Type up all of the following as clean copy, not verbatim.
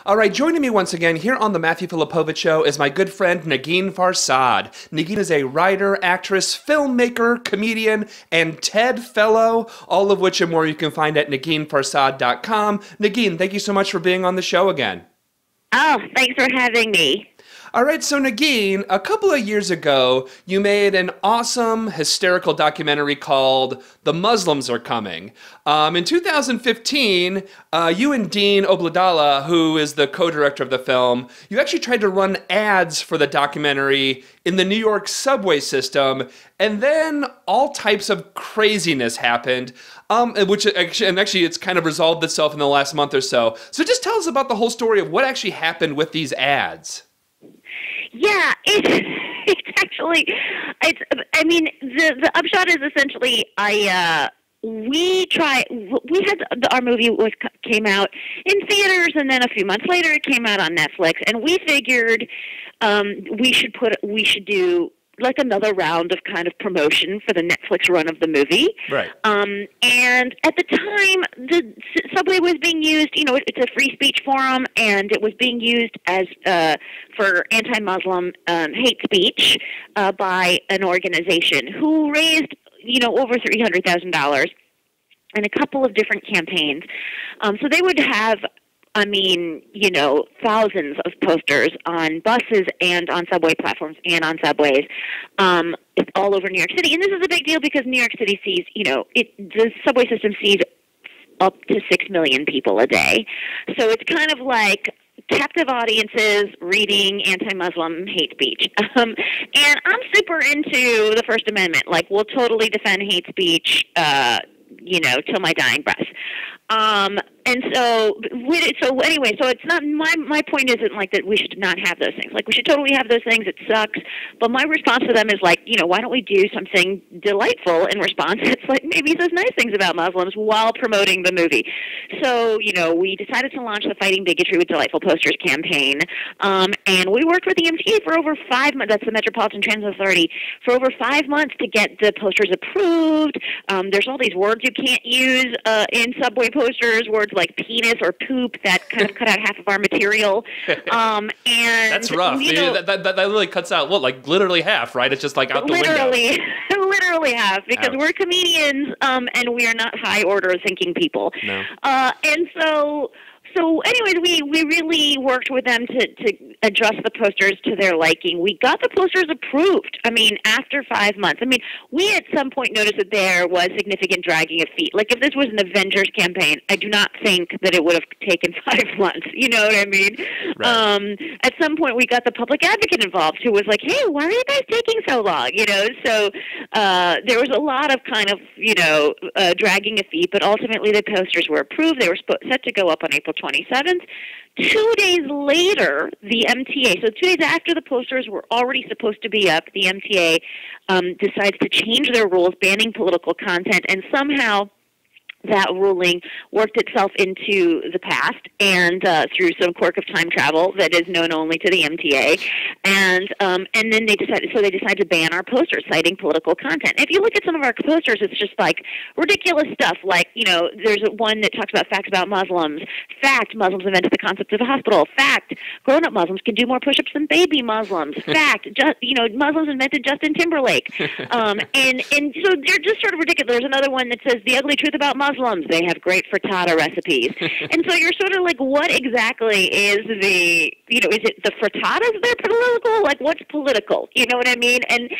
All right, joining me once again here on the Matthew Filipowicz Show is my good friend Negin Farsad. Negin is a writer, actress, filmmaker, comedian, and TED Fellow, all of which and more you can find at neginfarsad.com. Negin, thank you so much for being on the show again. Oh, thanks for having me. All right, so Negin, a couple of years ago, you made an awesome, hysterical documentary called The Muslims Are Coming. In 2015, you and Dean Obeidallah, who is the co-director of the film, you actually tried to run ads for the documentary in the New York subway system, and then all types of craziness happened, actually it's kind of resolved itself in the last month or so. So just tell us about the whole story of what actually happened with these ads. Yeah, the upshot is essentially our movie came out in theaters, and then a few months later it came out on Netflix, and we figured we should do like another round of kind of promotion for the Netflix run of the movie. Right. And at the time, the subway was being used, it's a free speech forum, and it was being used as for anti-Muslim hate speech by an organization who raised, over $300,000 in a couple of different campaigns. So they would have thousands of posters on buses and on subway platforms and on subways all over New York City. And this is a big deal because New York City sees, the subway system sees up to 6 million people a day. So it's kind of like captive audiences reading anti-Muslim hate speech. And I'm super into the First Amendment. Like, we'll totally defend hate speech, till my dying breath. So it's not, my point isn't like that we should not have those things. Like, we should totally have those things. It sucks. But my response to them is like, why don't we do something delightful in response? It's like, maybe those nice things about Muslims while promoting the movie. So, we decided to launch the Fighting Bigotry with Delightful Posters campaign. And we worked with the MTA for over 5 months. That's the Metropolitan Transit Authority, for over 5 months to get the posters approved. There's all these words you can't use in subway posters, words like penis or poop that kind of cut out half of our material. And that's rough. That really cuts out, literally half, right? It's just like out the window. Literally half, because we're comedians and we are not high order thinking people. No. So anyways, we really worked with them to adjust the posters to their liking. We got the posters approved, after 5 months. We at some point noticed that there was significant dragging of feet. Like, if this was an Avengers campaign, I do not think that it would have taken 5 months. You know what I mean? Right. At some point, we got the public advocate involved, who was like, hey, why are you guys taking so long? So there was a lot of kind of, dragging of feet, but ultimately the posters were approved. They were set to go up on April 27th. 2 days later, the MTA, so 2 days after the posters were already supposed to be up, the MTA decides to change their rules, banning political content, and somehow that ruling worked itself into the past and through some quirk of time travel that is known only to the MTA. And then they decided to ban our posters, citing political content. If you look at some of our posters, it's just like ridiculous stuff. Like, there's one that talks about facts about Muslims. Fact, Muslims invented the concept of a hospital. Fact, grown-up Muslims can do more push-ups than baby Muslims. Fact, Muslims invented Justin Timberlake. And so they're just sort of ridiculous. There's another one that says the ugly truth about Muslims. They have great frittata recipes. And so you're sort of like, what exactly is is it the frittatas that are political? Like, what's political? You know what I mean? And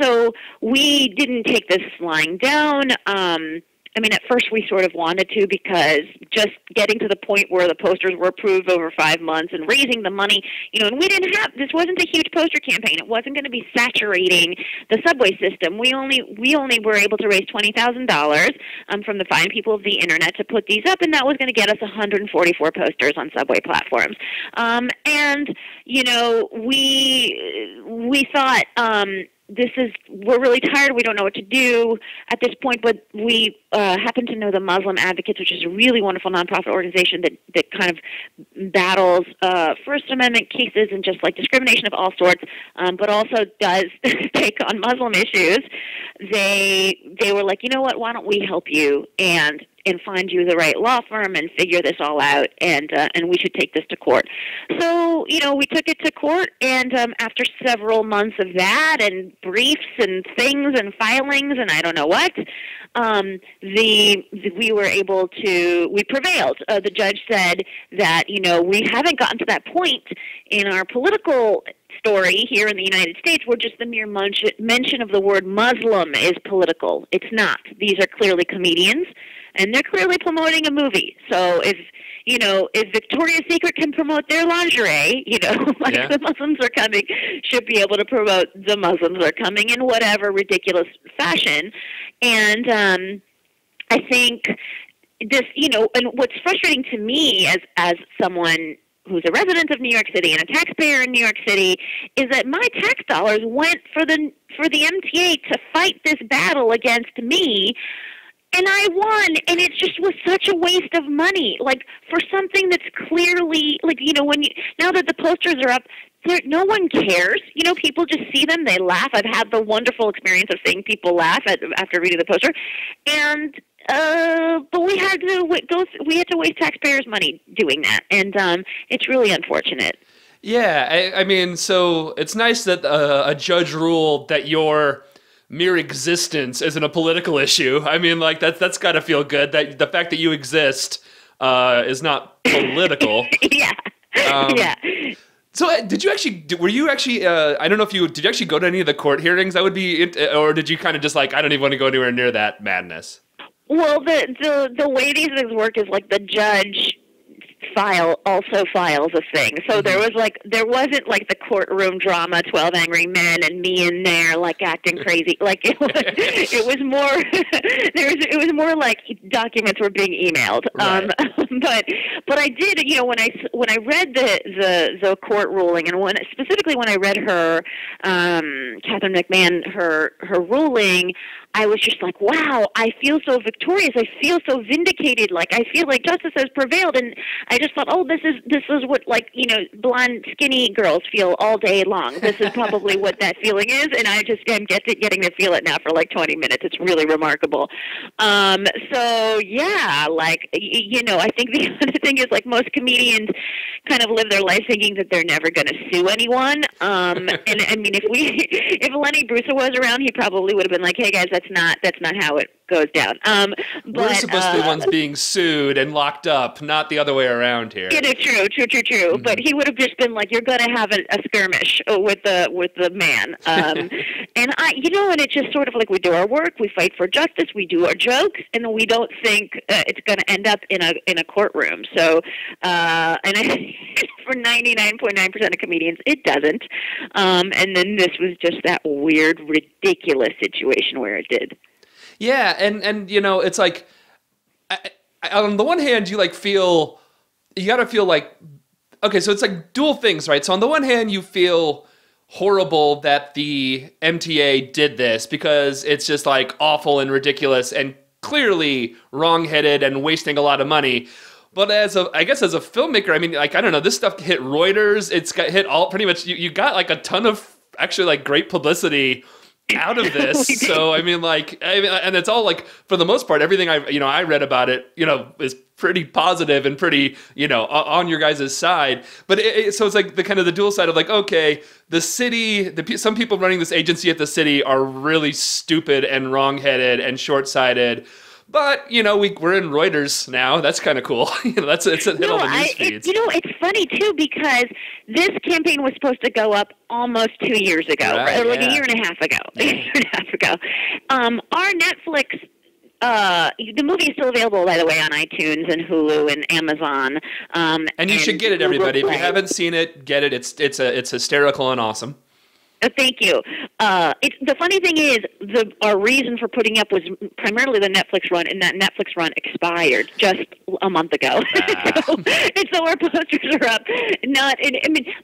so we didn't take this lying down. At first we sort of wanted to, because just getting to the point where the posters were approved over 5 months and raising the money, and this wasn't a huge poster campaign. It wasn't going to be saturating the subway system. We only were able to raise $20,000 from the fine people of the internet to put these up, and that was going to get us 144 posters on subway platforms. We thought, we're really tired. We don't know what to do at this point, but we happen to know the Muslim Advocates, which is a really wonderful nonprofit organization that kind of battles First Amendment cases and just like discrimination of all sorts, but also does take on Muslim issues. They were like, you know what? Why don't we help you? And and find you the right law firm and figure this all out, and we should take this to court. So, we took it to court, and after several months of that and briefs and things and filings and I don't know what, we prevailed. The judge said that, we haven't gotten to that point in our political story here in the United States where just the mere mention of the word Muslim is political. It's not. These are clearly comedians, and they're clearly promoting a movie. So if Victoria's Secret can promote their lingerie, the Muslims are coming, should be able to promote the Muslims are coming in whatever ridiculous fashion. And I think this, and what's frustrating to me as someone who's a resident of New York City and a taxpayer in New York City, is that my tax dollars went for the MTA to fight this battle against me, and I won, and it just was such a waste of money. Like, for something that's clearly, now that the posters are up, no one cares. People just see them, they laugh. I've had the wonderful experience of seeing people laugh after reading the poster, and but we had to waste taxpayers' money doing that, and it's really unfortunate. Yeah, I mean, so it's nice that a judge ruled that your mere existence isn't a political issue. I mean, like that's got to feel good. That the fact that you exist is not political. Yeah. Yeah. So, were you actually? I don't know if did you actually go to any of the court hearings? That would be, or did you kind of just like, I don't even want to go anywhere near that madness? Well, the way these things work is like the judge also files a thing. So there wasn't like the courtroom drama, 12 Angry Men and me in there like acting crazy. Like it was more it was more like documents were being emailed. Right. But I did, when I read the court ruling, and specifically when I read her Catherine McMahon her ruling, I was just like, wow, I feel so victorious. I feel so vindicated. Like, I feel like justice has prevailed. And I just thought, oh, this is what, like, blonde, skinny girls feel all day long. This is probably what that feeling is. And I just am getting to feel it now for like 20 minutes. It's really remarkable. So, yeah, like, I think the other thing is, like, most comedians kind of live their life thinking that they're never going to sue anyone. And I mean, if Lenny Bruce was around, he probably would have been like, hey, guys, that's not how it goes down. We're supposed to be the ones being sued and locked up, not the other way around here. True. Mm-hmm. But he would have just been like, you're going to have a skirmish with the man. And and it's just sort of like we do our work, we fight for justice, we do our jokes, and we don't think it's going to end up in a courtroom. So, and I think for 99.9% of comedians, it doesn't. And then this was just that weird, ridiculous situation where it did. Yeah, and it's like, on the one hand, you gotta feel like, okay, so it's like dual things, right? So on the one hand, you feel horrible that the MTA did this because it's just like awful and ridiculous and clearly wrong-headed and wasting a lot of money. But I guess as a filmmaker, I mean, like, I don't know, this stuff hit Reuters, it's got hit all pretty much, you got like a ton of actually like great publicity out of this. So I mean, and it's all like, for the most part, everything I read about it, is pretty positive and pretty, on your guys' side. But so it's like the kind of the dual side of like, okay, the city, some people running this agency at the city are really stupid and wrong-headed and short-sighted. But, we're in Reuters now. That's kind of cool. It's hit all the news feeds. It's funny, too, because this campaign was supposed to go up almost 2 years ago, right, or like a year and a half ago. Our Netflix, the movie is still available, by the way, on iTunes and Hulu and Amazon. And you should get it, everybody. If you haven't seen it, get it. It's hysterical and awesome. Thank you. The funny thing is, our reason for putting up was primarily the Netflix run, and that Netflix run expired just a month ago. So our posters are up.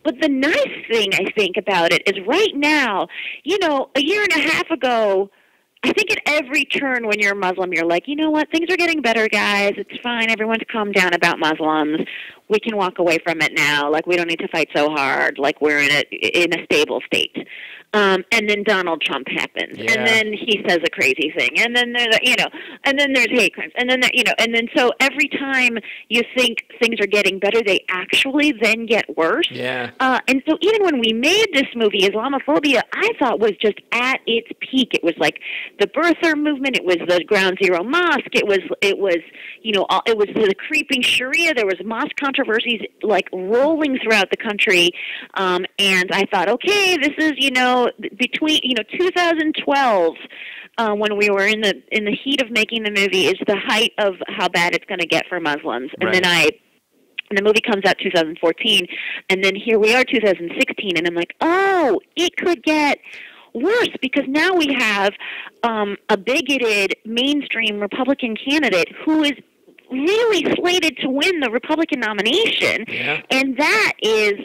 But the nice thing I think about it is right now, a year and a half ago, I think at every turn when you're a Muslim, you're like, you know what, things are getting better, guys. It's fine. Everyone's calmed down about Muslims. We can walk away from it now. Like, we don't need to fight so hard. Like, we're in a stable state. And then Donald Trump happens, and then he says a crazy thing, and then there's and then there's hate crimes, and then and then so every time you think things are getting better, they actually then get worse. Yeah. And so even when we made this movie, Islamophobia, I thought was just at its peak. It was like the birther movement. It was the Ground Zero Mosque. It was it was the creeping Sharia. There was mosque controversies like rolling throughout the country, and I thought, okay, this is between 2012 when we were in the heat of making the movie is the height of how bad it's going to get for Muslims. And then the movie comes out 2014, and then here we are 2016, and I'm like, oh, it could get worse because now we have a bigoted mainstream Republican candidate who is really slated to win the Republican nomination, and that is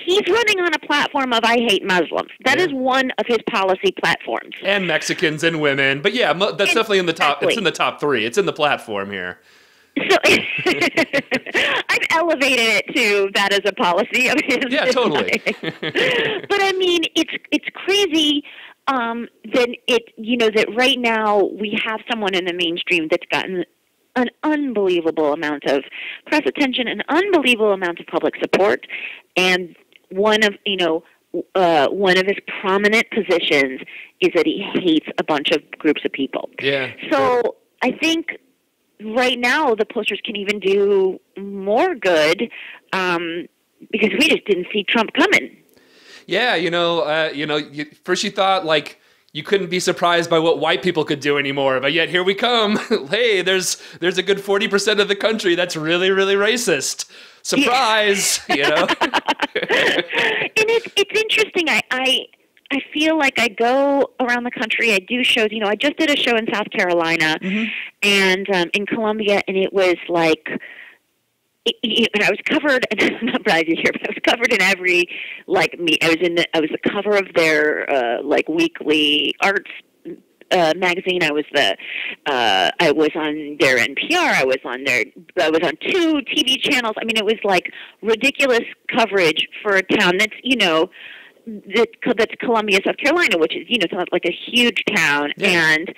he's running on a platform of I hate Muslims. That is one of his policy platforms. And Mexicans and women. But yeah, that's definitely in the top. It's in the top 3. It's in the platform here. So I've elevated it to that as a policy of his. Yeah, totally. But I mean, it's crazy. That right now we have someone in the mainstream that's gotten an unbelievable amount of press attention, an unbelievable amount of public support, and one of his prominent positions is that he hates a bunch of groups of people. Yeah. So I think right now the posters can even do more good because we just didn't see Trump coming. Yeah, first you thought like you couldn't be surprised by what white people could do anymore, but yet here we come. Hey, there's a good 40% of the country that's really, really racist. Surprise, And it's interesting. I feel like I go around the country. I do shows. I just did a show in South Carolina and in Columbia, and it was like. And I was covered. I'm not bragging here, but I was covered in every I was the cover of their weekly arts magazine. I was on their NPR. I was on 2 TV channels. I mean, it was like ridiculous coverage for a town that's that's Columbia, South Carolina, which is like a huge town and.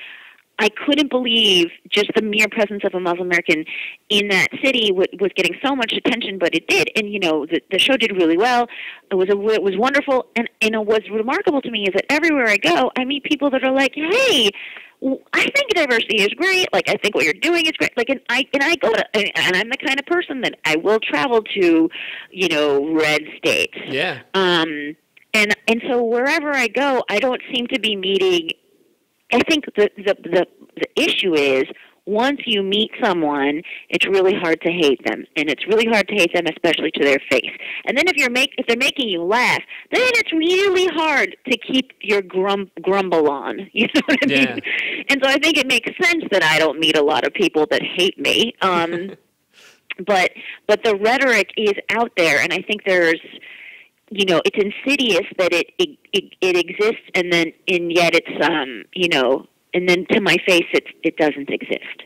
I couldn't believe just the mere presence of a Muslim American in that city was getting so much attention, but it did. And, the show did really well. It was wonderful. And what's remarkable to me is that everywhere I go, I meet people that are like, hey, I think diversity is great. Like, I think what you're doing is great. Like, and I go to, and I'm the kind of person that I will travel to, red states. Yeah. And so wherever I go, I don't seem to be meeting. I think the issue is once you meet someone, it's really hard to hate them, and it's really hard to hate them, especially to their face. And then if they're making you laugh, then it's really hard to keep your grumble on. You know what I mean? And so I think it makes sense that I don't meet a lot of people that hate me. But the rhetoric is out there, and I think there's. It's insidious that it exists, and yet it's and then to my face it doesn't exist.